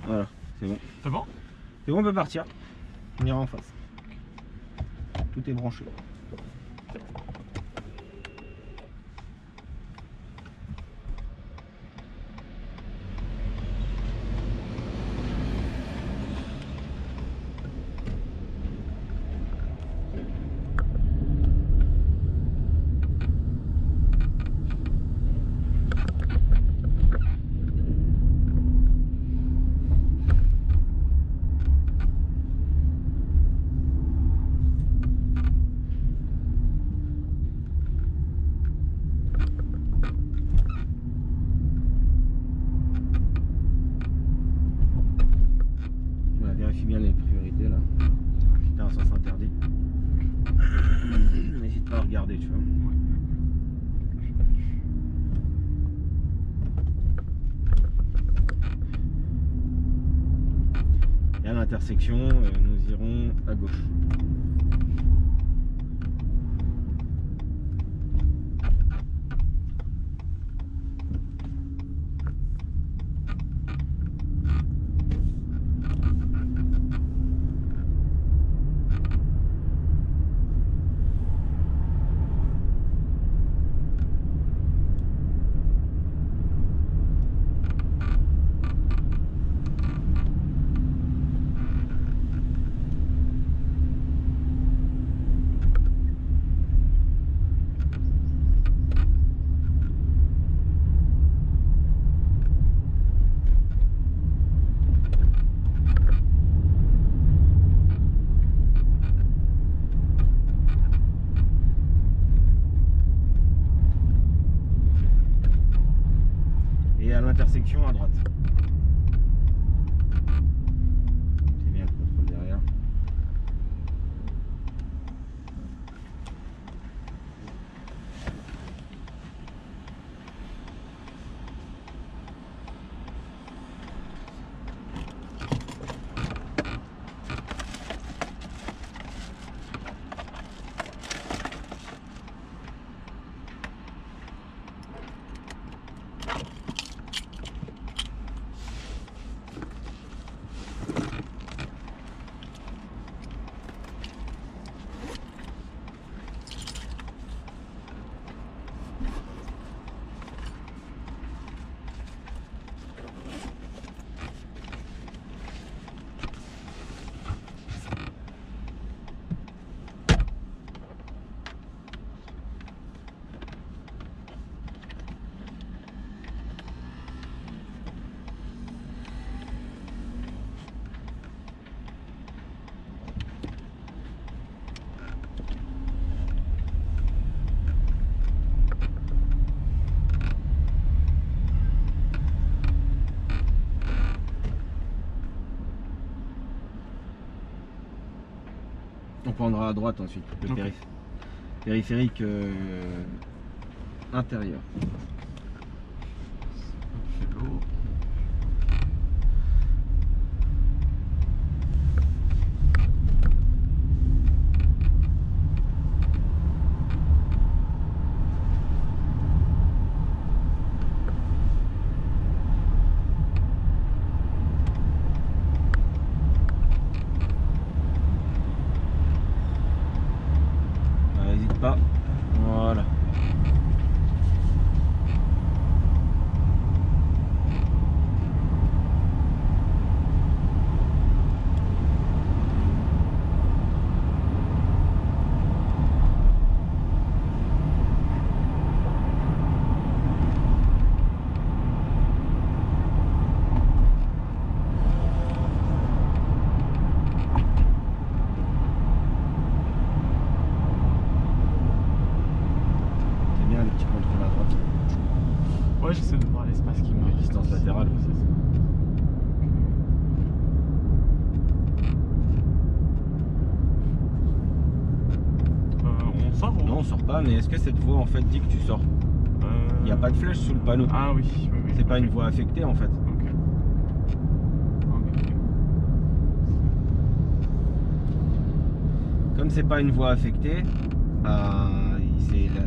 Voilà, c'est bon. C'est bon? C'est bon, on peut partir. On ira en face. Tout est branché. Vérifie bien les priorités là. T'es un sens interdit. N'hésite pas à regarder, tu vois. Et à l'intersection, nous irons à gauche. Et à l'intersection à droite. C'est bien le contrôle derrière. On prendra à droite ensuite, le périphérique intérieur. C'est lourd. N'hésite pas. Voilà. Ouais, j'essaie de voir l'espace qui me Distance latérale, c'est ça. On sort ou... Non, on sort pas, mais est-ce que cette voie en fait dit que tu sors? Il n'y a pas de flèche sous le panneau. Ah oui, oui, oui. C'est pas une voie affectée en fait. Ok. Comme c'est pas une voie affectée,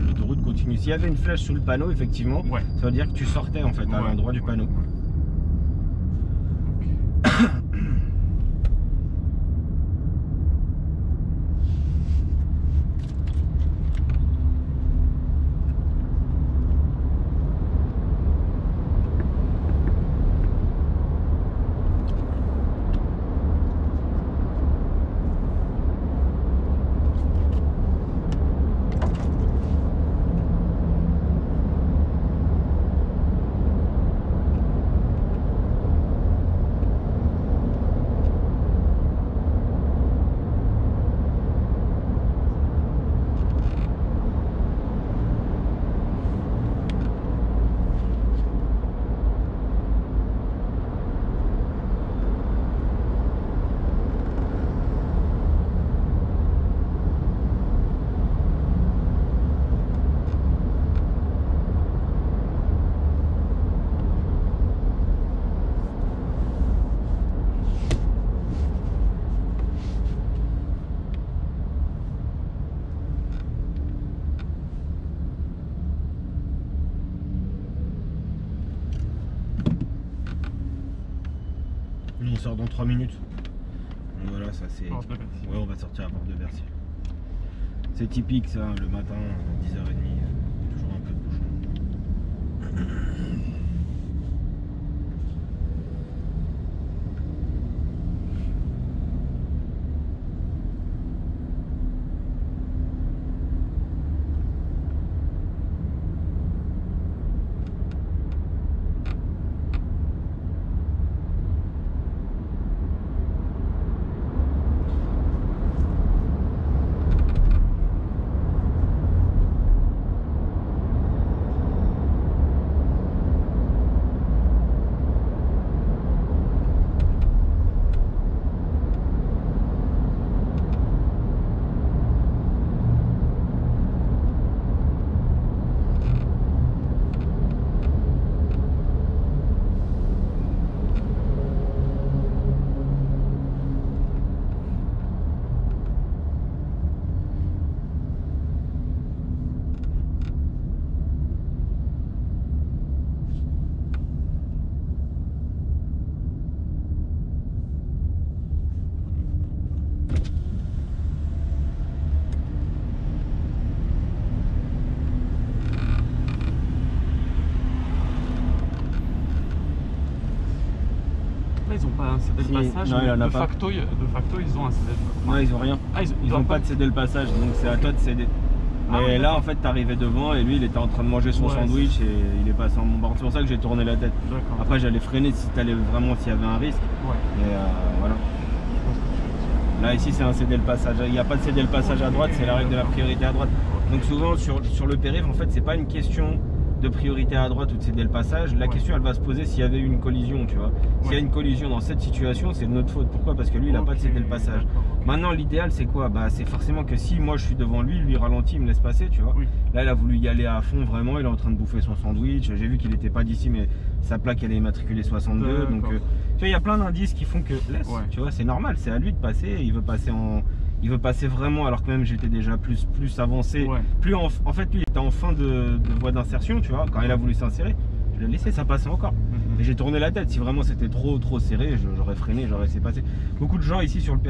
l'autoroute continue. S'il y avait une flèche sous le panneau, effectivement, Ouais. ça veut dire que tu sortais en fait à l'endroit du panneau. Ok. On sort dans 3 minutes. Donc voilà, ça c'est. Porte de Bercy. Ouais, on va sortir à Porte de Bercy. C'est typique ça, le matin, 10h30, toujours un peu de bouchon. Ils ont pas un cédé Si, le passage. non, il en a de pas. facto, ils ont un cédé le Non, ils ont rien. Ah, Ils doivent ont pas de céder le passage, donc c'est à toi de céder. Ah Mais ouais, là, d'accord. en fait, t'arrivais devant et lui, il était en train de manger son Ouais, sandwich et il est passé en mon bord. C'est pour ça que j'ai tourné la tête. D'accord. Après, j'allais freiner si t'allais vraiment, s'il y avait un risque. Ouais. Mais voilà. Je pense que tu veux dire. Là, ici, c'est un céder le passage. Il n'y a pas de céder le passage à droite, c'est la règle de la priorité à droite. Donc souvent, sur le périph', en fait, c'est pas une question de priorité à droite ou de céder le passage. La Ouais. question, elle va se poser s'il y avait eu une collision, tu vois. S'il y a Ouais. une collision dans cette situation, c'est de notre faute. Pourquoi? Parce que lui, il n'a pas de céder le passage. D'accord, ok. Maintenant, l'idéal, c'est quoi? Bah, c'est forcément que si moi je suis devant lui, lui ralentit, il me laisse passer, tu vois. Oui. Là, il a voulu y aller à fond, vraiment. Il est en train de bouffer son sandwich. J'ai vu qu'il n'était pas d'ici, mais sa plaque, elle est immatriculée 62. Donc, D'accord. tu vois, il y a plein d'indices qui font que laisse, Ouais. tu vois, c'est normal. C'est à lui de passer. Il veut passer vraiment, alors que même j'étais déjà plus avancé. Ouais. En fait, lui, il était en fin de voie d'insertion, tu vois. Quand il a voulu s'insérer, je l'ai laissé, ça passait encore. Mhm. Et j'ai tourné la tête. Si vraiment c'était trop serré, j'aurais freiné, j'aurais laissé passer. Beaucoup de gens ici sur le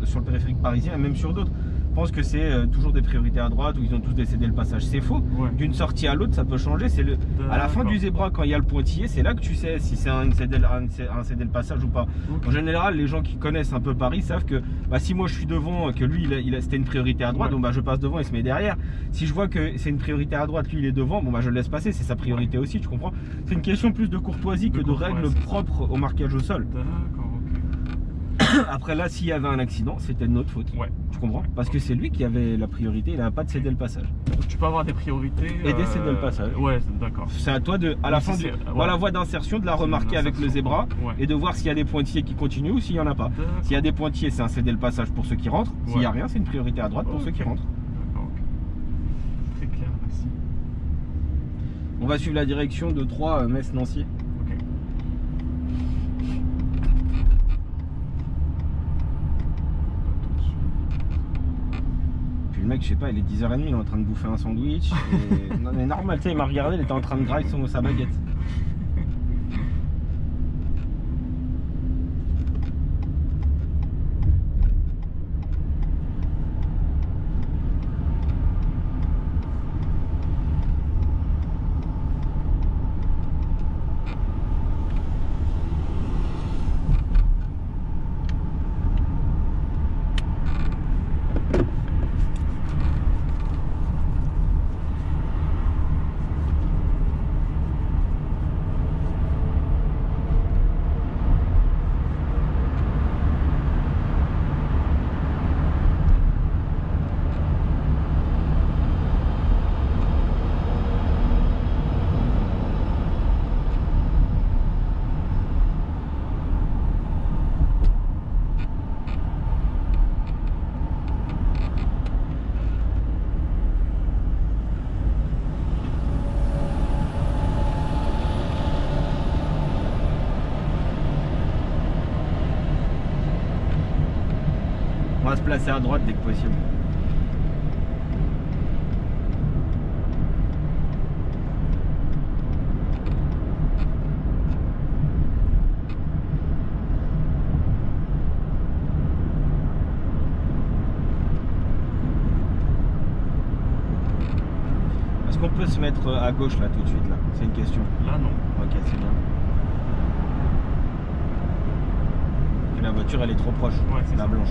sur le périphérique parisien, et même sur d'autres, pensent que c'est toujours des priorités à droite où ils ont tous décédé le passage. C'est faux. Ouais. D'une sortie à l'autre, ça peut changer. C'est à la fin D'accord. du zébra, quand il y a le pointillé, c'est là que tu sais si c'est un cédé le passage ou pas. Ok. En général, les gens qui connaissent un peu Paris savent que bah, si moi je suis devant, que lui c'était une priorité à droite, Ouais. donc bah, je passe devant et se met derrière. Si je vois que c'est une priorité à droite, lui il est devant, bon bah je le laisse passer, c'est sa priorité aussi, tu comprends? C'est une question plus de courtoisie que de règles propres au marquage au sol. D'accord, ok. Après là, s'il y avait un accident, c'était de notre faute. Ouais. Tu comprends? Parce que c'est lui qui avait la priorité, il n'a pas de céder le passage. Donc, tu peux avoir des priorités. Et décéder le passage. Ouais, d'accord. C'est à toi de, à la Oui, fin c'est- du, ouais. dans la voie d'insertion, de la C'est remarquer avec le l'insertion. zébra Ouais. et de voir s'il y a des pointillés qui continuent ou s'il n'y en a pas. D'accord. S'il y a des pointillés, c'est un céder le passage pour ceux qui rentrent. S'il n'y a Ouais. rien, c'est une priorité à droite pour ceux qui Ok. rentrent. D'accord, ok. Très clair, merci. On va suivre la direction de 3 Metz-Nancy. Ok. Puis le mec, je sais pas, il est 10h30, il est en train de bouffer un sandwich. Et... non mais normal, tu sais, il m'a regardé, il était en train de grailler sa baguette. On va se placer à droite dès que possible. se mettre à gauche là tout de suite là? C'est une question. Là, non. Ok, c'est bien. Et la voiture elle est trop proche, Ouais, c'est la ça. blanche.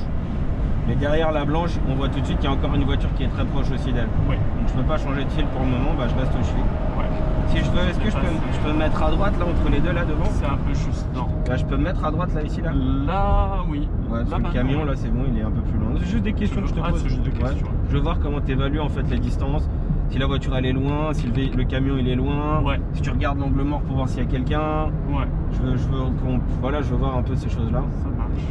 Mais derrière la blanche, on voit tout de suite qu'il y a encore une voiture qui est très proche aussi d'elle. Oui. Donc je peux pas changer de fil pour le moment, bah je reste où je suis. Ouais. Si je veux, est-ce que je peux me mettre à droite là entre les deux là devant? C'est un peu juste. Non. Là, je peux me mettre à droite là ici là? Là, oui. Ouais, là, sur le camion là c'est bon, il est un peu plus loin. C'est juste des questions que je te pose. C'est juste des Ouais. questions. Je veux voir comment tu évalues en fait les distances. Si la voiture elle est loin, si le camion il est loin, Ouais. si tu regardes l'angle mort pour voir s'il y a quelqu'un. Ouais. Voilà, je veux voir un peu ces choses là. Ça marche.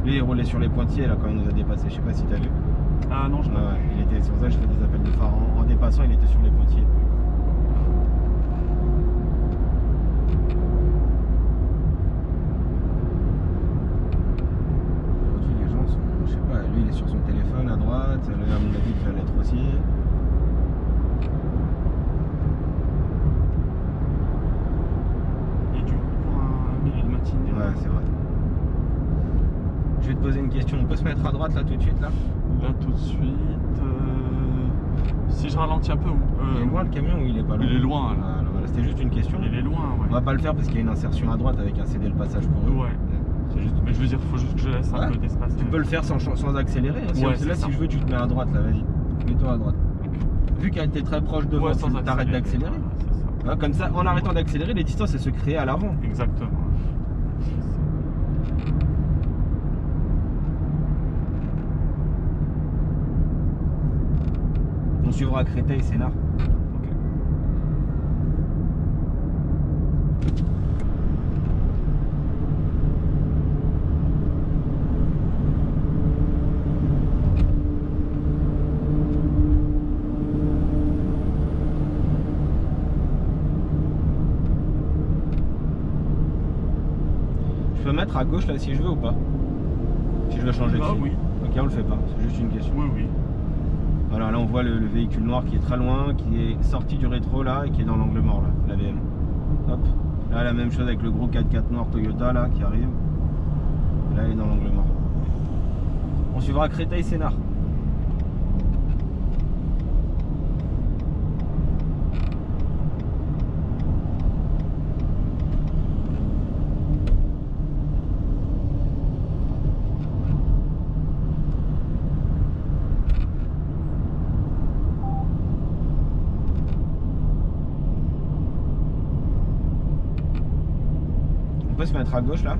Lui il roulait sur les pointillés là quand il nous a dépassé, je sais pas si t'as vu. Ah non, je Ouais, il était, c'est pour ça que je fais des appels de phare. En dépassant, il était sur les pointillés. Aujourd'hui, les gens sont, je sais pas, lui il est sur son téléphone à droite, lui à mon avis il va l'être aussi. Et du coup, pour un milieu de matinée. Ouais, c'est vrai. Je vais te poser une question, on peut se mettre à droite là tout de suite là? Là, tout de suite. Si je ralentis un peu. Il est loin le camion ou il est pas loin? Il est loin, là. Voilà, c'était juste une question. Il est loin, ouais. On va pas le faire parce qu'il y a une insertion à droite avec un céder le passage pour eux. Ouais. C'est juste... Mais je veux dire, faut juste que je laisse un Ouais. peu d'espace. Tu peux le faire sans accélérer. Hein. Ouais, Là, c'est ça. si je veux, tu te mets à droite là, vas-y. Mets-toi à droite. Vu qu'elle était très proche devant, Ouais, tu sans t'arrêtes d'accélérer. Voilà, c'est ça. Hein, comme ça, en arrêtant d'accélérer, les distances elles se créent à l'avant. Exactement. On suivra Créteil, Sénart. Ok. Je peux mettre à gauche là si je veux ou pas? Si je veux changer de Ah fil. oui. Ok, on le fait pas, c'est juste une question. Oui, oui. Voilà, là on voit le véhicule noir qui est très loin, qui est sorti du rétro là et qui est dans l'angle mort là, la BM. Hop. Là la même chose avec le gros 4x4 noir Toyota là qui arrive. Là il est dans l'angle mort. On suivra Créteil Sénart. On peut se mettre à gauche là?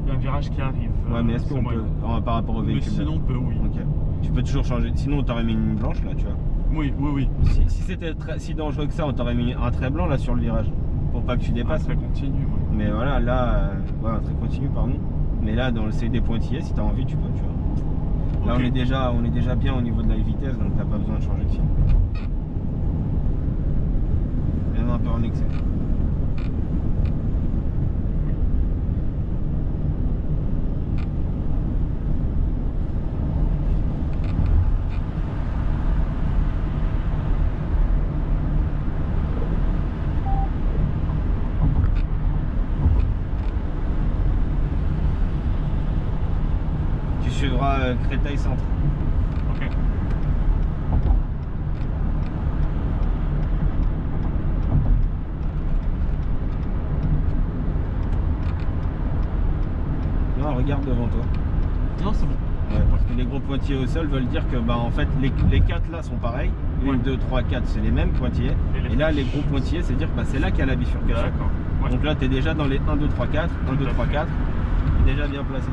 Il y a un virage qui arrive. Ouais, mais est-ce qu'on peut par rapport au Mais véhicule? sinon, on peut, oui. Ok. Tu peux toujours changer. Sinon, on t'aurait mis une blanche là, tu vois. Oui, oui, oui. Si c'était si dangereux que ça, on t'aurait mis un trait blanc là sur le virage. Pour pas que tu Ah, dépasses. ça continue, oui. Mais voilà, là, ouais, un trait continu, pardon. Mais là, dans le CD pointillé, si t'as envie, tu peux, tu vois. Là, Ok. on est déjà bien au niveau de la vitesse, donc t'as pas besoin de changer de fil. Même un peu en excès. Tu suivras Créteil Centre. Ok. Non, regarde devant toi. Non, c'est bon. Ouais, parce que les gros pointillés au sol veulent dire que bah en fait les 4 là sont pareils. 1, Ouais. 2, 3, 4 c'est les mêmes pointillés. Et là les gros pointillés c'est dire que bah, c'est là qu'il y a la bifurcation. D'accord. Ouais. Donc là tu es déjà dans les 1, 2, 3, 4, 1, 2, Tout à 3, fait. 4. Déjà bien placé.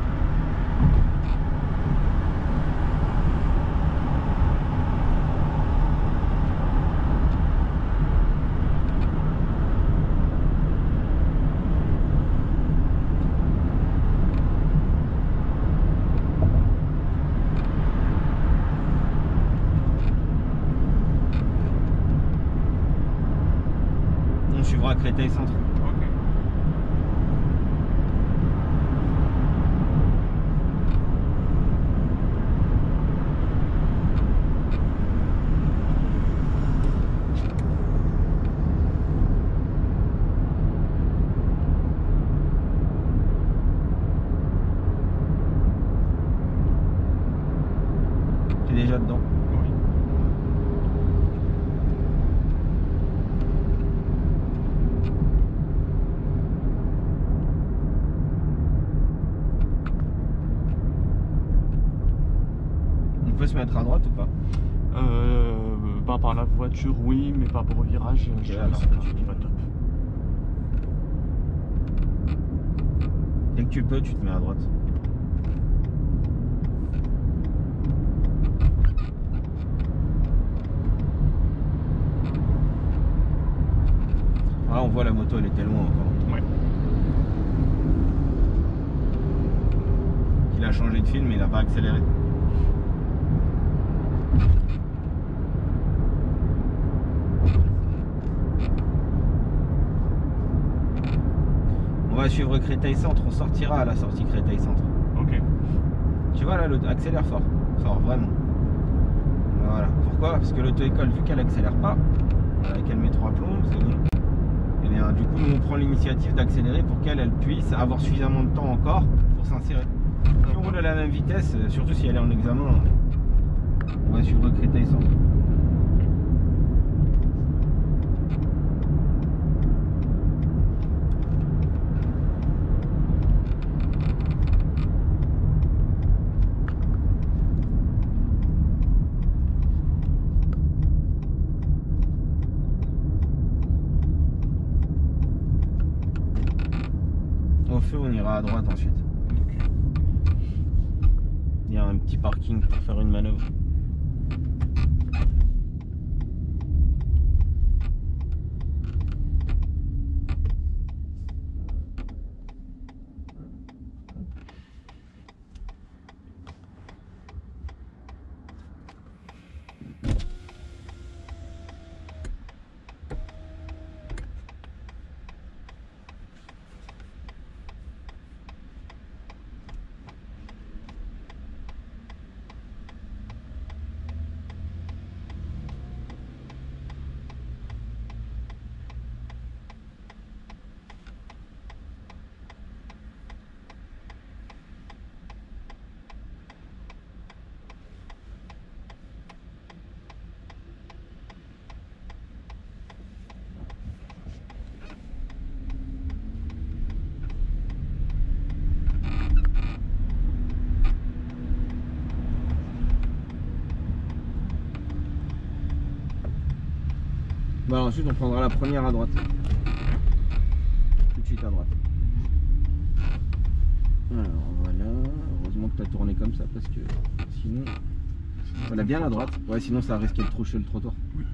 On suivra Créteil Centre. Ok. se mettre à droite ou pas? Par rapport à la voiture, oui, mais par rapport au virage, je suis alors, pas top. Dès que tu peux, tu te mets à droite. Ah, on voit la moto, elle était loin encore. Ouais. Il a changé de film, mais il n'a pas accéléré. On va suivre Créteil Centre, on sortira à la sortie Créteil Centre. Ok. Tu vois là, accélère fort, fort, vraiment. Voilà. Pourquoi? Parce que l'auto-école, vu qu'elle accélère pas, qu'elle met 3 plombs, c'est bon. Et bien du coup, nous on prend l'initiative d'accélérer pour qu'elle puisse avoir suffisamment de temps encore pour s'insérer. Si on roule à la même vitesse, surtout si elle est en examen, on va suivre Créteil Centre. Au feu, on ira à droite ensuite. Il y a un petit parking pour faire une manœuvre. Bah, ensuite, on prendra la première à droite. Tout de suite à droite. Alors voilà, heureusement que tu as tourné comme ça parce que sinon. Voilà, bien à droite. Ouais, sinon ça risquait de troucher le trottoir. Oui.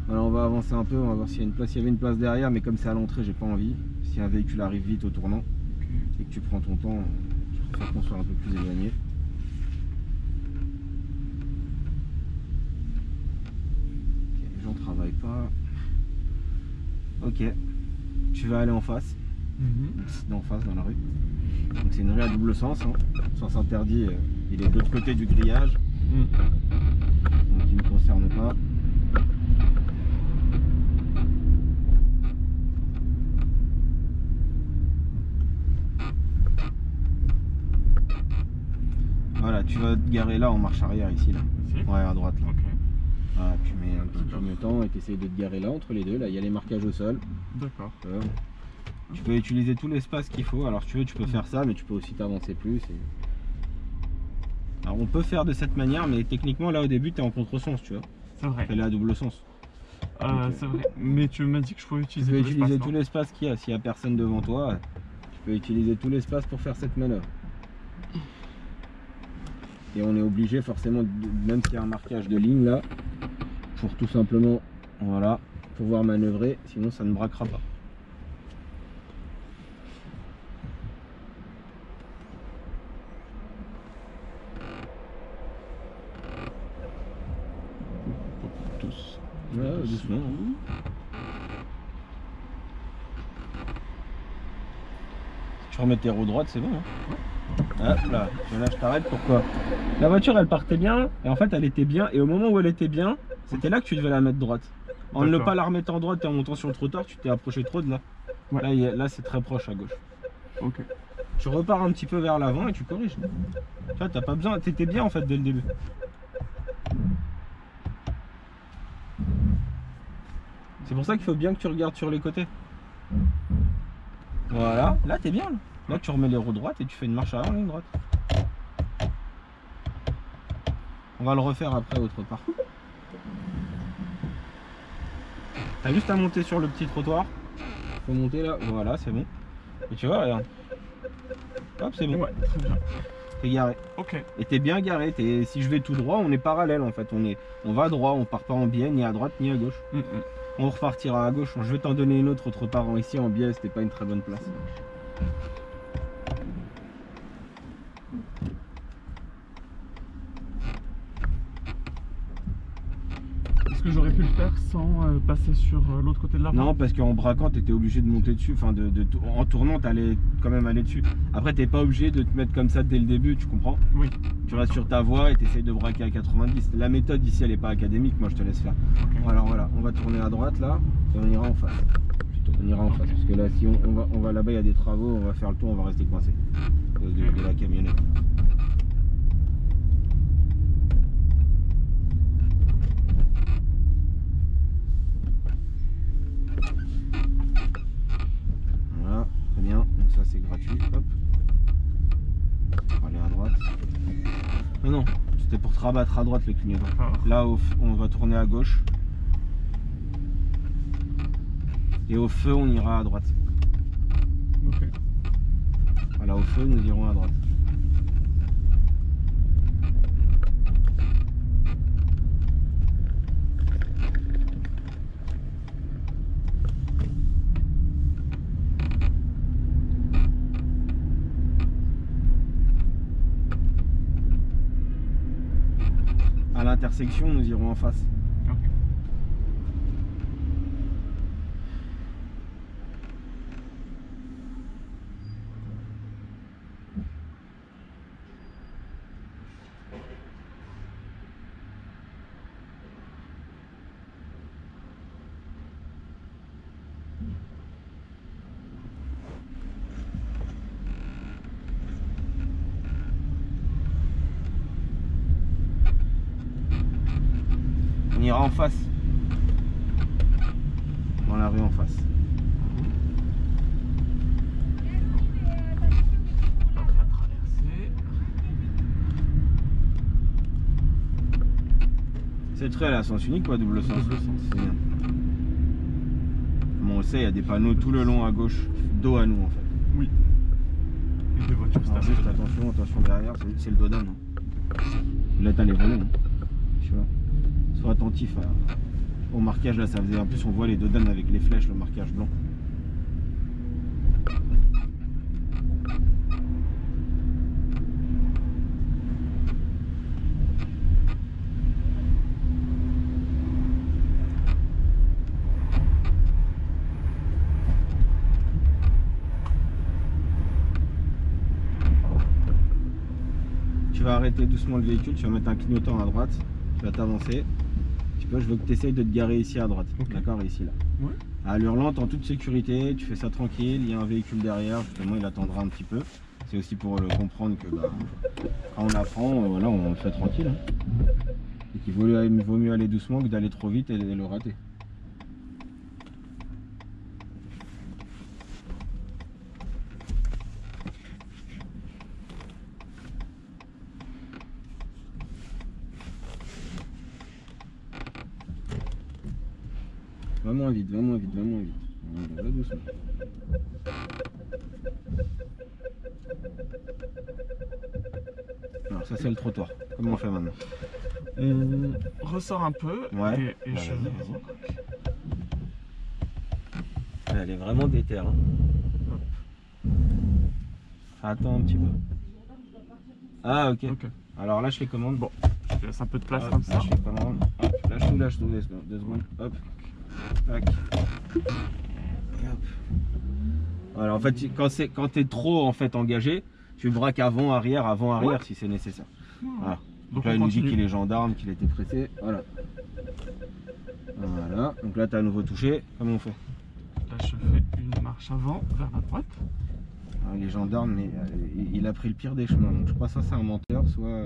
Alors on va avancer un peu, on va voir s'il y a une place. Il y avait une place derrière, mais comme c'est à l'entrée, j'ai pas envie. Si un véhicule arrive vite au tournant et que tu prends ton temps, je préfère qu'on soit un peu plus éloigné. Ok, les gens travaillent pas. Ok, tu vas aller en face, en face dans la rue. Donc c'est une rue à double sens, hein. Sens interdit, il est de l'autre côté du grillage. Donc il ne me concerne pas. Voilà, tu vas te garer là en marche arrière ici là. Ici? Ouais, à droite là. Ok. Voilà, tu mets un petit clignotant et tu essayes de te garer là entre les deux. Là, il y a les marquages au sol. D'accord. Tu peux utiliser tout l'espace qu'il faut. Alors, si tu veux, tu peux faire ça, mais tu peux aussi t'avancer plus. Alors, on peut faire de cette manière, mais techniquement, là au début, tu es en contresens, tu vois. C'est vrai. Elle est à double sens. C'est vrai. Mais tu m'as dit que je pouvais Tu utiliser peux tout utiliser l'espace, tout non? l'espace qu'il y a. S'il n'y a personne devant toi, tu peux utiliser tout l'espace pour faire cette manœuvre. Et on est obligé forcément, même s'il y a un marquage de ligne là, pour tout simplement, voilà, pouvoir manœuvrer, sinon ça ne braquera pas. Tous. Ouais, doucement. Tu remets tes roues droites, c'est bon. Hein. Hop là, je t'arrête, pourquoi? La voiture elle partait bien, et en fait elle était bien, et au moment où elle était bien, c'était là que tu devais la mettre droite. En ne pas la remettre en droite et en montant sur le trottoir, tu t'es approché trop de là. Ouais. Là c'est très proche à gauche. Ok. Tu repars un petit peu vers l'avant et tu corriges. Tu vois, t'as pas besoin, t'étais bien en fait dès le début. C'est pour ça qu'il faut bien que tu regardes sur les côtés. Voilà, là t'es bien là. Là tu remets les roues droites et tu fais une marche arrière en ligne droite. On va le refaire après autre part. T'as juste à monter sur le petit trottoir. Faut monter là, voilà, c'est bon. Et tu vois, regarde. Hop, c'est bon. Ouais, très bien. T'es garé. Ok. Et t'es bien garé. Si je vais tout droit, on est parallèle en fait. On va droit, on part pas en biais, ni à droite, ni à gauche. On repartira à gauche. Je vais t'en donner une autre part ici en biais, c'était pas une très bonne place. Est-ce que j'aurais pu le faire sans passer sur l'autre côté de la voie? Non, parce qu'en braquant, tu étais obligé de monter dessus. Enfin, en tournant, tu allais quand même aller dessus. Après, tu n'es pas obligé de te mettre comme ça dès le début, tu comprends? Oui. Tu restes sur ta voie et tu essayes de braquer à 90. La méthode ici, elle n'est pas académique. Moi, je te laisse faire. Okay. Alors voilà, on va tourner à droite là et on ira en face. Plutôt, on ira en face. Parce que là, si on va là-bas, il y a des travaux, on va faire le tour, on va rester coincé de la camionnette. Bien, donc ça c'est gratuit, hop. On va aller à droite. Non, c'était pour te rabattre à droite les clignotants. Là on va tourner à gauche. Et au feu on ira à droite. Ok. Voilà, au feu nous irons à droite. À l'intersection, nous irons en face. Okay. On ira en face. Dans la rue en face. On va traverser. Cette rue elle a sens unique ou à double sens? Double sens. C'est bien. Bon, on sait, il y a des panneaux tout le long à gauche, dos à nous en fait. Oui. Et des voitures stationnaires. Juste attention derrière, c'est le dodan. Là t'as les volets. Tu vois. Sois attentif au marquage là, ça faisait en plus on voit les dodanes avec les flèches, le marquage blanc. Tu vas arrêter doucement le véhicule, tu vas mettre un clignotant à droite, tu vas t'avancer. Je veux que tu essayes de te garer ici à droite, okay. D'accord, ici là. Ouais. À allure lente, en toute sécurité, tu fais ça tranquille, il y a un véhicule derrière, justement il attendra un petit peu. C'est aussi pour le comprendre que bah, quand on apprend, voilà, on le fait tranquille. Hein. Et qu'il vaut mieux aller doucement que d'aller trop vite et le rater. Va moins vite, va moins vite, va moins vite. Va doucement. Alors ça c'est le trottoir. Comment on fait maintenant? On ressort un peu. Ouais. Et je... Elle est vraiment déterre. Hein. Attends un petit peu. Ah ok. Alors là je fais commande. Bon, je laisse un peu de place hop, comme ça. Là, je fais commande. Hop, lâche tout, 2 secondes. Hop. Tac. Et hop. Voilà, en fait, quand tu es trop en fait engagé, tu braques avant, arrière, ouais. Si c'est nécessaire. Voilà. Donc là, il nous dit qu'il est gendarme, qu'il était pressé. Voilà. Voilà. Donc là, tu as à nouveau touché. Comment on fait? Là, je fais une marche avant, vers la droite. Alors, il est gendarme, mais il a pris le pire des chemins. Donc je crois que ça, c'est un menteur, soit...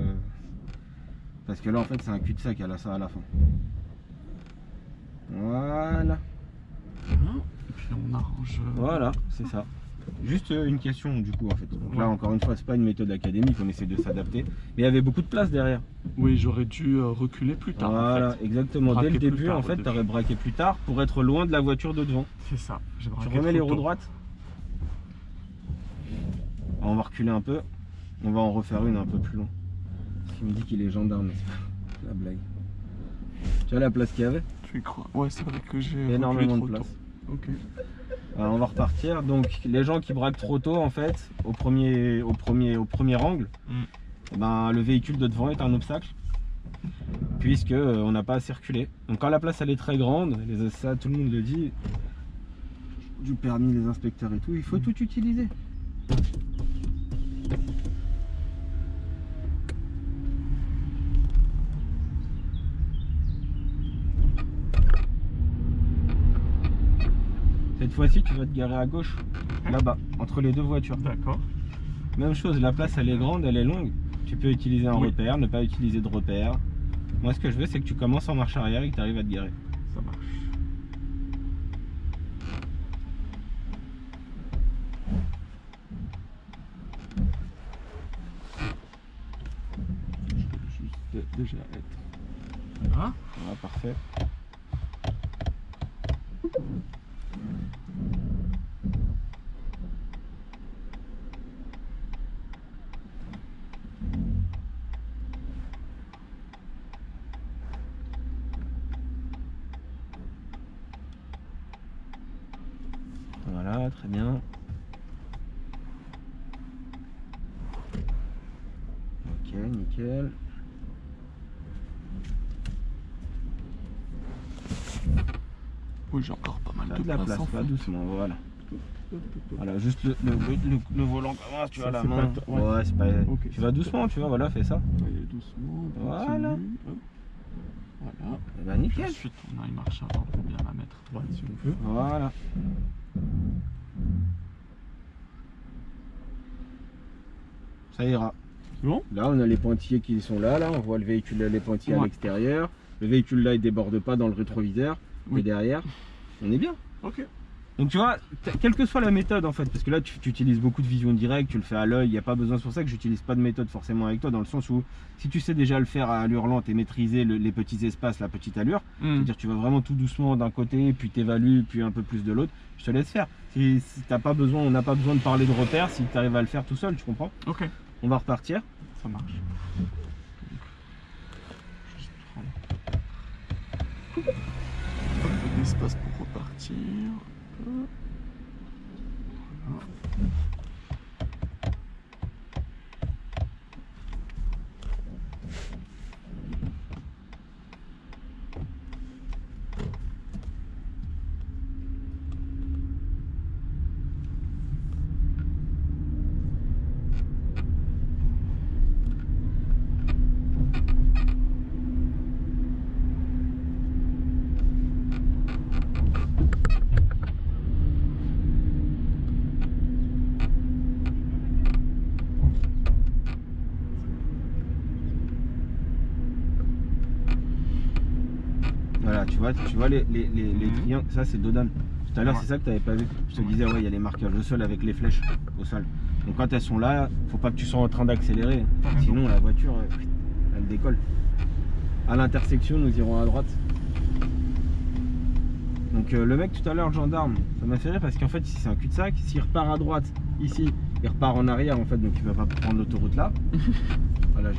Parce que là, en fait, c'est un cul-de-sac, elle a ça à la fin. Voilà. Et puis on arrange... Voilà, c'est ça. Juste une question du coup en fait. Donc là Ouais. encore une fois, c'est pas une méthode académique, on essaie de s'adapter. Mais il y avait beaucoup de place derrière. Oui, j'aurais dû reculer plus tard. Voilà, En fait. exactement. Dès le Braquer plus début, tard, en fait, au tu aurais début. braqué plus tard pour être loin de la voiture de devant. C'est ça. J'ai Tu braqué remets les trop roues tôt. droites. On va reculer un peu. On va en refaire une un peu plus long. Parce qu'il me dit qu'il est gendarme, mais c'est pas la blague. Tu vois la place qu'il y avait? Tu y crois? Ouais, c'est vrai que j'ai Énormément de reculé trop place. tôt. Ok. Alors, on va repartir. Donc les gens qui braquent trop tôt, en fait, au premier angle, eh ben, le véhicule de devant est un obstacle. Puisque on n'a pas à circuler. Donc quand la place elle est très grande, ça tout le monde le dit, du permis, les inspecteurs et tout, il faut tout utiliser. Cette fois-ci tu vas te garer à gauche, là-bas, entre les deux voitures. D'accord. Même chose, la place elle est grande, elle est longue. Tu peux utiliser un Oui. repère, ne pas utiliser de repère. Moi ce que je veux c'est que tu commences en marche arrière et que tu arrives à te garer. Ça marche. Je vais juste déjà être. Voilà. Voilà, parfait. Voilà, très bien. Ok, nickel. Oui, j'ai encore pas mal T'as de de la place, en pas fait. doucement, voilà. Voilà, juste le volant commence, tu Ça, vois, la c'est main. pas- ouais. Ouais, c'est pas. Ok, Tu vas doucement, tu vois, voilà, fais ça. Allez, doucement. Voilà. continue, hop. Voilà. Et ben nickel. Ensuite, on a une marche avant pour bien la mettre droite si on veut. Voilà. Ça ira. Bon. Là, on a les pointillés qui sont là, on voit le véhicule, les pointillés à Ouais. l'extérieur. Le véhicule là, il déborde pas dans le rétroviseur. Oui. Et derrière, on est bien. Ok. Donc tu vois, quelle que soit la méthode en fait, parce que là tu utilises beaucoup de vision directe, tu le fais à l'œil, il n'y a pas besoin, c'est pour ça que j'utilise pas de méthode forcément avec toi, dans le sens où si tu sais déjà le faire à allure lente et maîtriser les petits espaces, la petite allure, c'est-à-dire tu vas vraiment tout doucement d'un côté, puis t'évalues, puis un peu plus de l'autre, je te laisse faire. Si t'as pas besoin, on n'a pas besoin de parler de repères, si tu arrives à le faire tout seul, tu comprends? Ok. On va repartir. Ça marche. Juste prendre un peu d'espace pour repartir. Hop. Voilà. Voilà, tu vois les triangles, ça c'est Dodan. Tout à l'heure, Ouais. c'est ça que tu n'avais pas vu. Je te Ouais. disais, ouais, il y a les marquages au sol avec les flèches au sol. Donc quand elles sont là, faut pas que tu sois en train d'accélérer. T'as raison. Sinon, la voiture, elle décolle. À l'intersection, nous irons à droite. Donc le mec tout à l'heure, le gendarme, ça m'a fait rire parce qu'en fait, ici c'est un cul-de-sac. S'il repart à droite, ici, il repart en arrière en fait, donc il va pas prendre l'autoroute là. Voilà,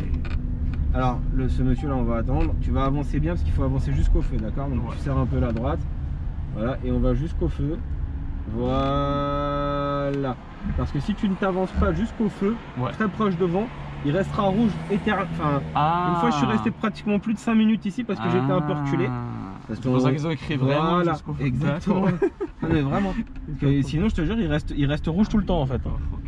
alors, ce monsieur là, on va attendre. Tu vas avancer bien parce qu'il faut avancer jusqu'au feu, d'accord? Donc Ouais. tu serres un peu la droite. Voilà, et on va jusqu'au feu. Voilà. Parce que si tu ne t'avances pas jusqu'au feu, Ouais. très proche devant, il restera rouge éternel. Enfin, une fois je suis resté pratiquement plus de 5 minutes ici parce que j'étais un peu reculé. Parce C'est pour ça qu'ils ont écrit vraiment Voilà, jusqu'au fond. exactement. D'accord. Non, mais vraiment. Parce que sinon, je te jure, il reste rouge tout le temps en fait. D'accord, ok.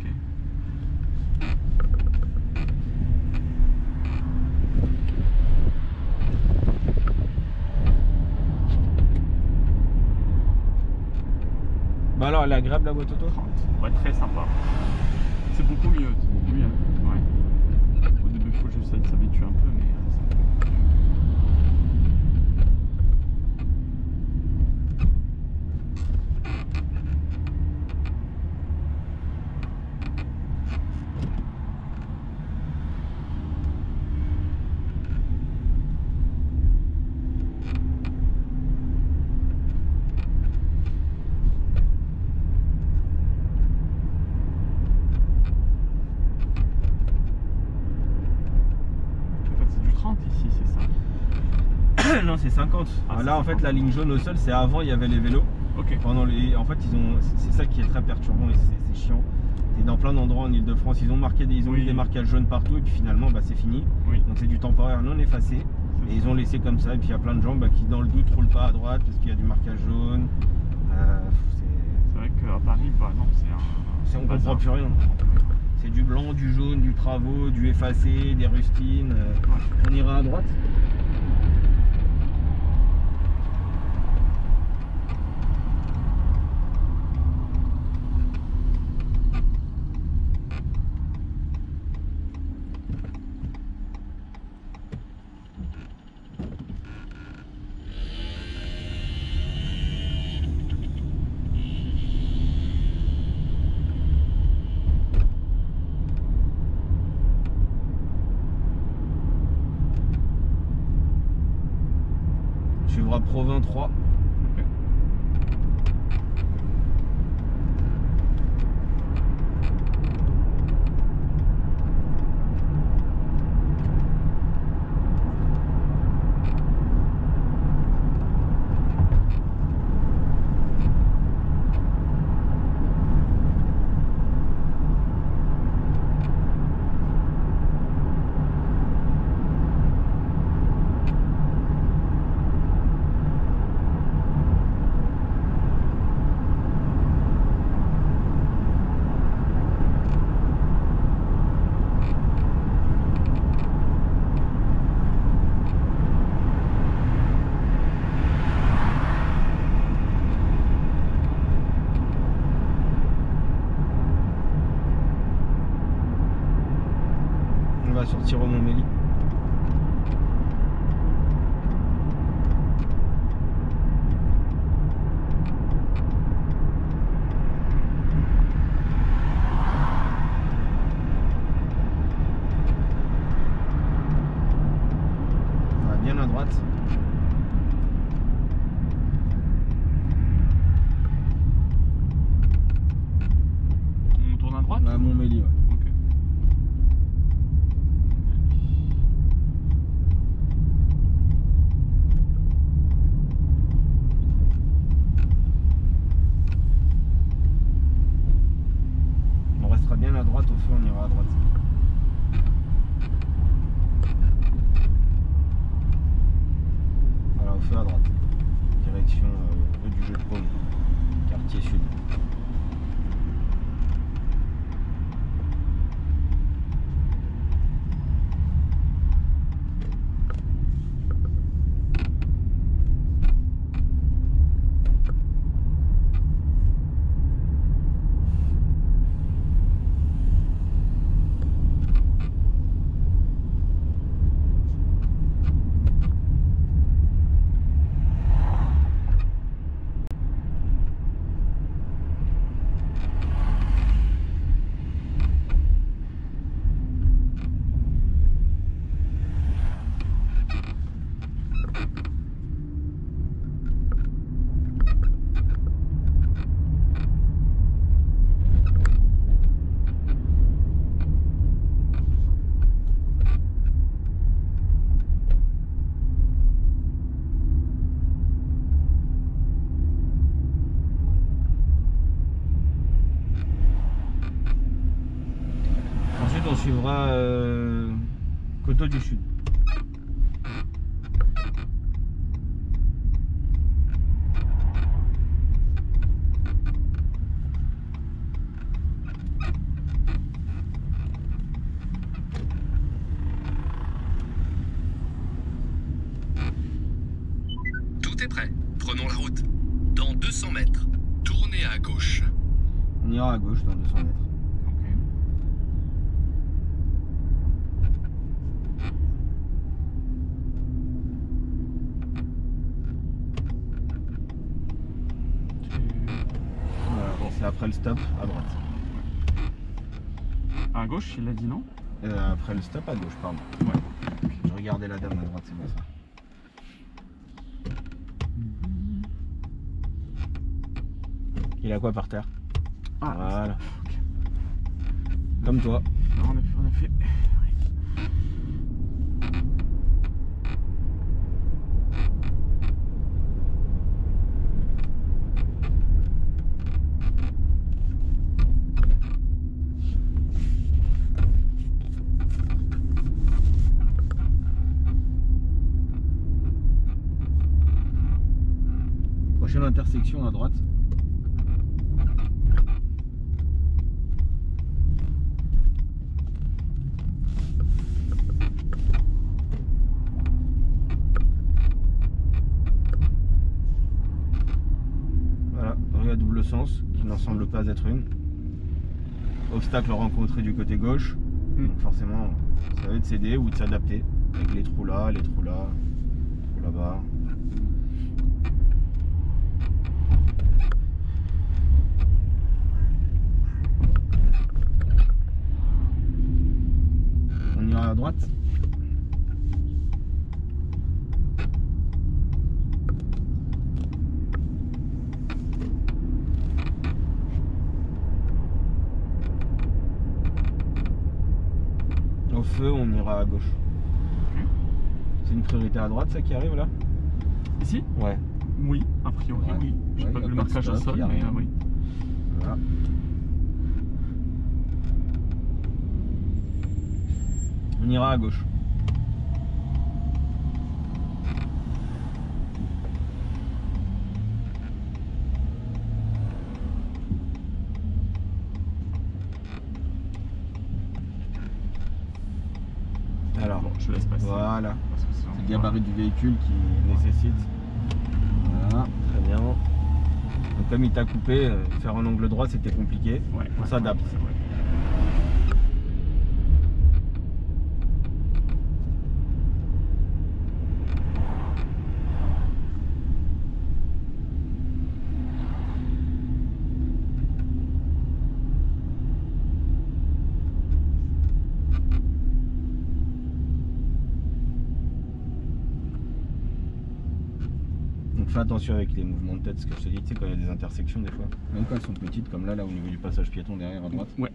Bah alors, elle est agréable la boîte auto? 30. Ouais, très sympa. C'est beaucoup mieux. C'est beaucoup mieux. Ouais. Au début, il faut juste s'habituer un peu, mais ça va. hein, c'est 50. Ah, là, en fait, 50. la ligne jaune au sol, c'est avant, il y avait les vélos. Ok. En fait, c'est ça qui est très perturbant et c'est chiant. C'est dans plein d'endroits en Ile-de-France, ils ont Oui. mis des marquages jaunes partout et puis finalement, bah, c'est fini. Oui. Donc c'est du temporaire non effacé. C'est Et ils ça. ont laissé comme ça. Et puis il y a plein de gens qui, dans le doute, roulent pas à droite parce qu'il y a du marquage jaune. C'est vrai qu'à Paris, bah non, c'est un. On comprend plus rien. C'est du blanc, du jaune, du travaux, du effacé, des rustines. On ira à droite. Suivra Provins 3. Ok. On va sortir au Montmélie. On va bien à droite. On tourne à droite. À Montmélie, ouais. Ok. On restera bien à droite, au feu on ira à droite. Voilà, au feu à droite. Direction rue du Jeu de Paume, quartier sud. Ensuite on suivra Coteaux du Sud. Tout est prêt. Prenons la route. Dans 200 mètres, tournez à gauche. On ira à gauche dans 200 mètres. Ok. Voilà, bon, c'est après le stop à droite. À gauche, il a dit non. Après le stop à gauche, pardon. Ouais. Je regardais la dame à droite, c'est bon ça. Il a quoi par terre? Ah, Voilà. ok. Comme toi. Alors, on a fait. Ouais. intersection à droite. Voilà, rue à double sens, qui n'en semble pas être une. Obstacle rencontré du côté gauche. Donc forcément, ça va être de céder ou de s'adapter. Avec les trous là, les trous là-bas. On ira à droite. Au feu, on ira à gauche. C'est une priorité à droite, ça qui arrive là? Ici? Ouais. Oui, a priori, Ouais. oui. Je Ouais, sais pas y a vu le pas de marquage au stop, sol, y a mais rien. oui. Voilà. On ira à gauche. Alors, Bon, je laisse passer. voilà. Parce que C'est le gabarit du véhicule qui nécessite. Voilà, très bien. Donc comme il t'a coupé, faire un angle droit c'était compliqué. Ouais, On s'adapte. c'est vrai. Donc fais attention avec les mouvements de tête, ce que je te dis, tu sais quand il y a des intersections des fois. Même quand elles sont petites, comme là au niveau du passage piéton derrière à droite. Ouais.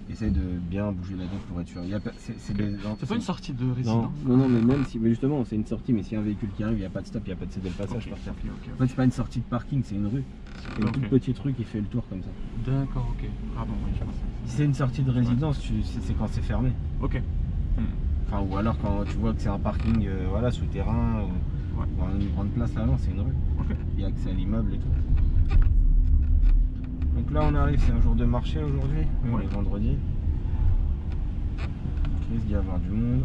Essaye de bien bouger la tête pour être sûr. C'est pas une sortie de résidence. Non, mais même si, mais justement, c'est une sortie, mais si y a un véhicule qui arrive, il n'y a pas de stop, il n'y a pas de céder le passage Ok, par terre. ok. En fait, c'est pas une sortie de parking, c'est une rue. C'est une Ok. toute petite rue qui fait le tour comme ça. D'accord, ok. Pardon, oui, je pensais. Si c'est une sortie de résidence, c'est quand c'est fermé. Ok. Enfin, ou alors quand tu vois que c'est un parking voilà, souterrain ou Ouais. une grande place là, non, c'est une rue. Ok. Il y a accès à l'immeuble et tout. Donc là, on arrive, c'est un jour de marché aujourd'hui, on Ouais. est vendredi. Il risque d'y avoir du monde.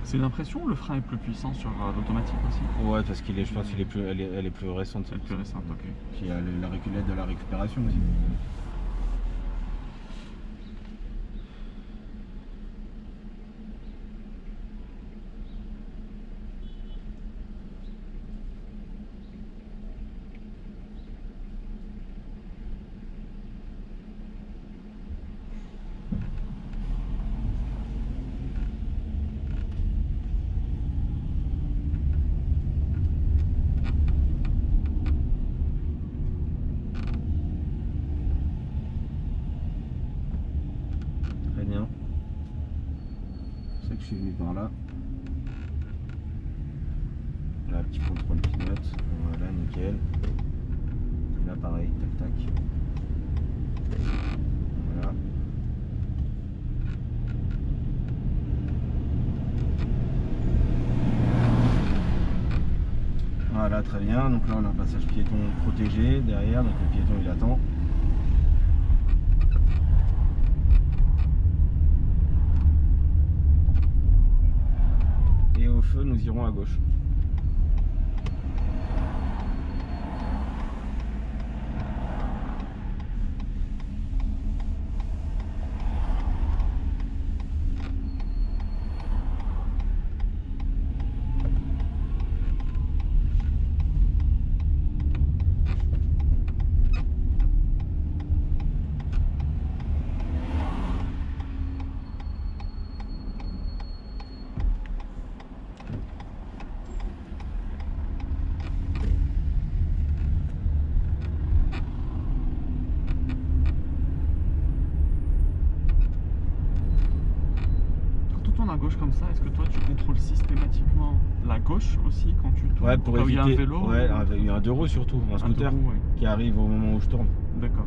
C'est l'impression ou le frein est plus puissant sur l'automatique aussi? Ouais, parce qu'il est, je pense qu'elle est plus, elle est plus récente. C'est plus récente, ok. Puis il y a la reculette de la récupération aussi. Très bien. C'est ça que je suis venu par là. Là, petit contrôle pilote. Voilà, nickel. Et là, pareil, tac tac. Voilà. Voilà, très bien. Donc là, on a un passage piéton protégé derrière. Donc le piéton, il attend. Et au feu, nous irons à gauche. À gauche comme ça, est-ce que toi tu contrôles systématiquement la gauche aussi quand tu tournes? Ouais, pour Quand il y éviter. a un vélo? Ouais, il y a un deux roues surtout, un scooter deux roues, ouais. qui arrive au moment où je tourne. D'accord.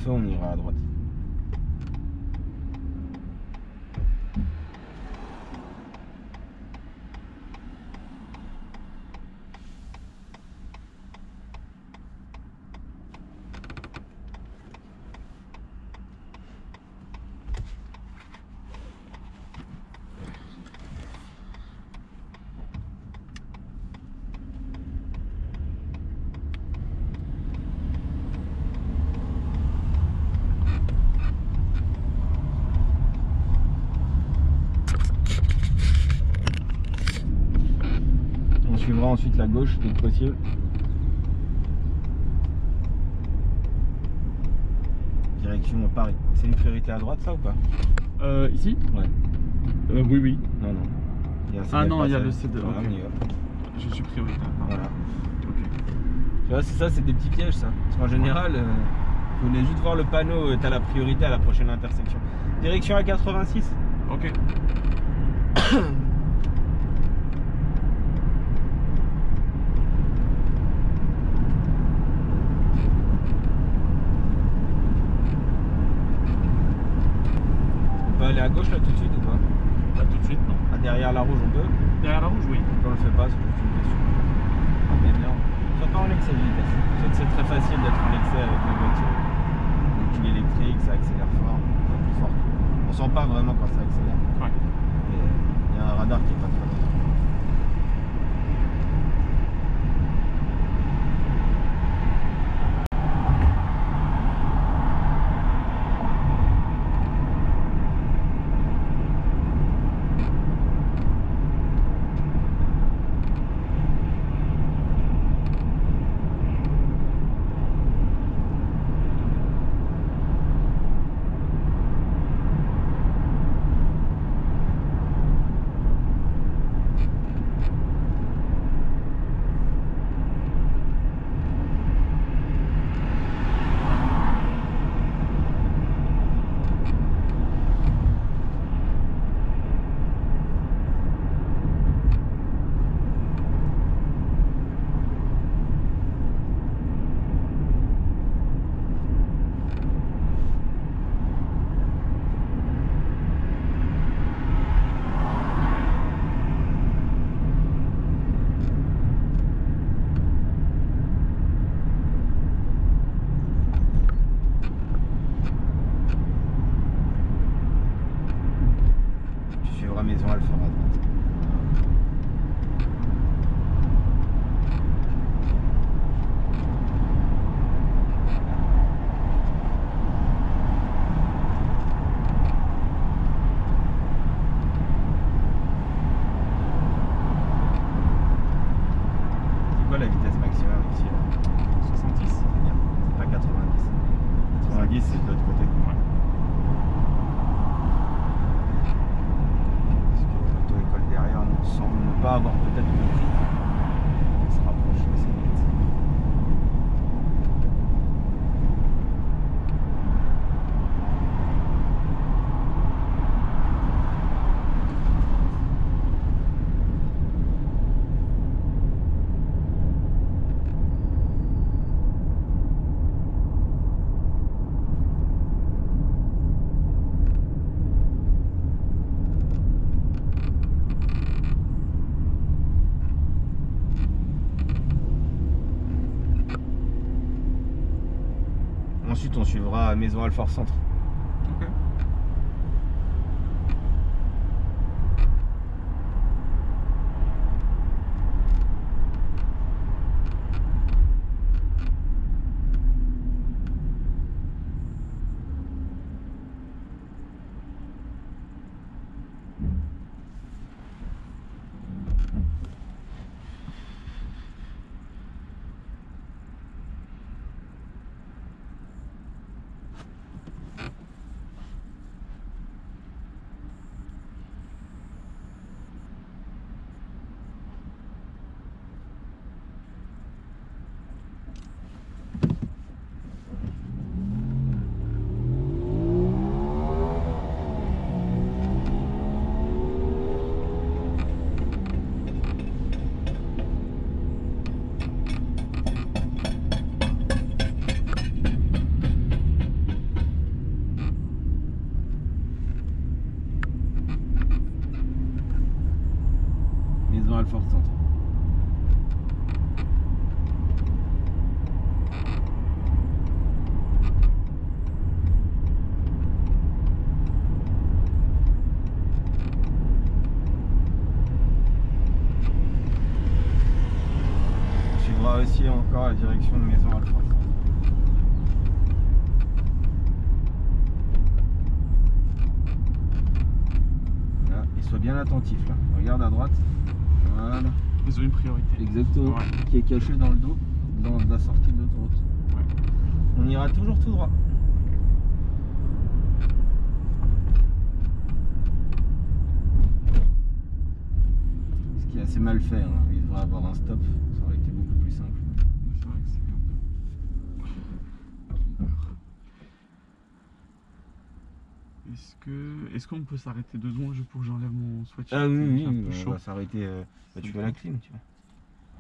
feu, on ira à droite. On suivra ensuite la gauche dès que possible. Direction Paris. C'est une priorité à droite, ça ou pas? Ici? Ouais. Oui, oui. Non, non. Il y a un Ah signal non, il y a passage. le CD. Voilà, Ok. on y va. Je suis prioritaire. Voilà. Ok. Tu vois, c'est ça, c'est des petits pièges, ça. Parce qu'en général, vous venez juste voir le panneau, t'as la priorité à la prochaine intersection. Direction A86. Ok. On peut aller à gauche là tout de suite ou pas? Pas tout de suite, non. Ah, derrière la rouge, on peut? Derrière la rouge, oui. On le fait pas, c'est juste une question. Ah, mais bien. Sois pas en excès de vitesse. Je sais que c'est très facile d'être en excès avec la voiture. Le véhicule électrique, ça accélère fort, pas plus fort. On sent pas vraiment quand ça accélère. Ouais. Mais il y a un radar qui est pas très loin. Maison Alpha à droite. C'est quoi la vitesse maximum ici là? 70. C'est bien, c'est pas 90. 90 c'est de l'autre côté. Ouais. L'auto-école derrière nous semble ne pas avoir peut-être compris. On se rapproche assez vite. Ensuite, on suivra Maison Alfort Centre. Ok. va osciller encore la direction de Maison Alfort. Là, et sois bien attentif là. Regarde à droite. Voilà. Ils ont une priorité. Exactement. Ouais. Qui est caché dans le dos, dans la sortie de l'autoroute. Ouais. On ira toujours tout droit. Ce qui est assez mal fait, hein. Il devrait avoir un stop, ça aurait été beaucoup plus simple. C'est vrai que c'est un peu... Est-ce qu'on peut s'arrêter 2 secondes juste pour que j'enlève mon sweatshirt? Ah oui, J'ai un peu on chaud. va s'arrêter. Bah, tu veux la clim, tu vois.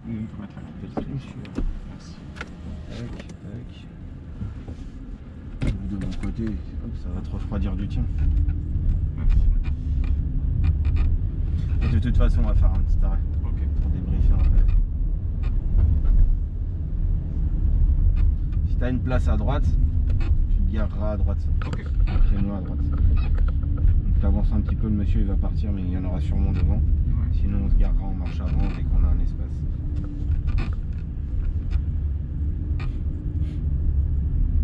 Oui, on peut mettre la Petite clim, si tu veux. Merci. Tac, tac. De mon côté, hop, ça va te refroidir du tien. Merci. Et de toute façon, on va faire un petit arrêt Ok. pour débriefer un peu. Si tu as une place à droite, tu te gareras à droite. Ok. Un créneau à droite. Donc tu avances un petit peu, le monsieur il va partir, mais il y en aura sûrement devant. Ouais. Sinon, on se garera en marche avant dès qu'on a un espace.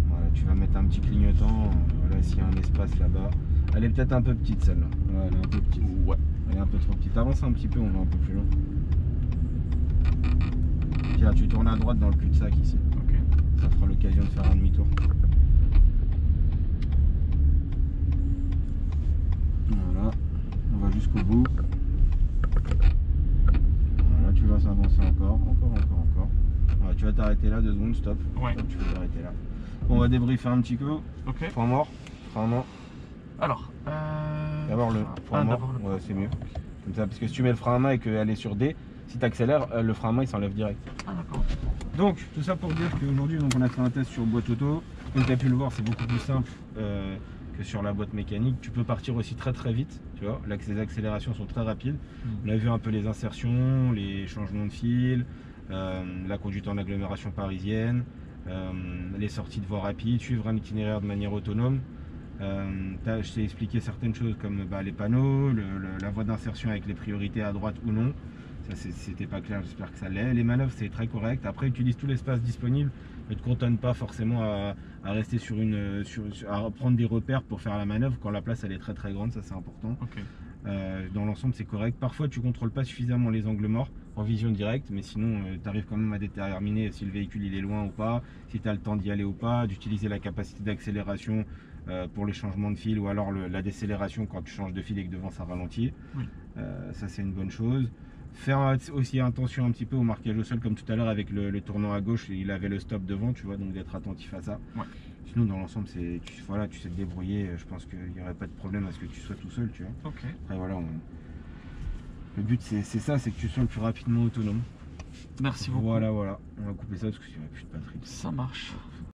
Voilà, tu vas mettre un petit clignotant. Voilà, s'il y a un espace là-bas. Elle est peut-être un peu petite celle-là. Ouais, elle est un peu petite. Ouais. Elle est un peu trop petite. Avance un petit peu, on va un peu plus loin. Tiens, tu tournes à droite dans le cul-de-sac ici. Ok. Ça fera l'occasion de faire un demi-tour. Voilà, on va jusqu'au bout. Voilà, tu vas s'avancer encore. Voilà, tu vas t'arrêter là, 2 secondes, stop. Ouais. Stop, tu vas t'arrêter là. On va débriefer un petit peu. Ok. Frein mort. Frein mort. Alors, D'abord le frein mort. d'abord le Ouais, frein. c'est mieux. Comme ça, parce que si tu mets le frein à main et qu'elle est sur D, si tu accélères, le frein à main il s'enlève direct. Ah d'accord. Donc, tout ça pour dire qu'aujourd'hui, on a fait un test sur boîte auto. Comme tu as pu le voir, c'est beaucoup plus simple que sur la boîte mécanique. Tu peux partir aussi très très vite, tu vois. Là, les accélérations sont très rapides. On a vu un peu les insertions, les changements de fil, la conduite en agglomération parisienne, les sorties de voies rapides, suivre un itinéraire de manière autonome. Je t'ai expliqué certaines choses comme les panneaux, la voie d'insertion avec les priorités à droite ou non. Ça c'était pas clair, j'espère que ça l'est. Les manœuvres c'est très correct. Après utilise tout l'espace disponible. Ne te cantonne pas forcément à rester à prendre des repères pour faire la manœuvre quand la place elle est très très grande, ça c'est important. Ok. Dans l'ensemble c'est correct. Parfois tu contrôles pas suffisamment les angles morts en vision directe, mais sinon tu arrives quand même à déterminer si le véhicule il est loin ou pas, si tu as le temps d'y aller ou pas, d'utiliser la capacité d'accélération pour les changements de fil ou alors la décélération quand tu changes de fil et que devant ça ralentit. Oui. Ça c'est une bonne chose. Faire aussi attention un petit peu au marquage au sol comme tout à l'heure avec le tournant à gauche, il avait le stop devant, tu vois, donc d'être attentif à ça. Ouais. Sinon dans l'ensemble tu sais te débrouiller, je pense qu'il n'y aurait pas de problème à ce que tu sois tout seul, tu vois. Ok. Après voilà, le but c'est ça, c'est que tu sois le plus rapidement autonome. Merci beaucoup. Voilà, on va couper ça parce qu'il n'y a plus de batterie. Ça marche.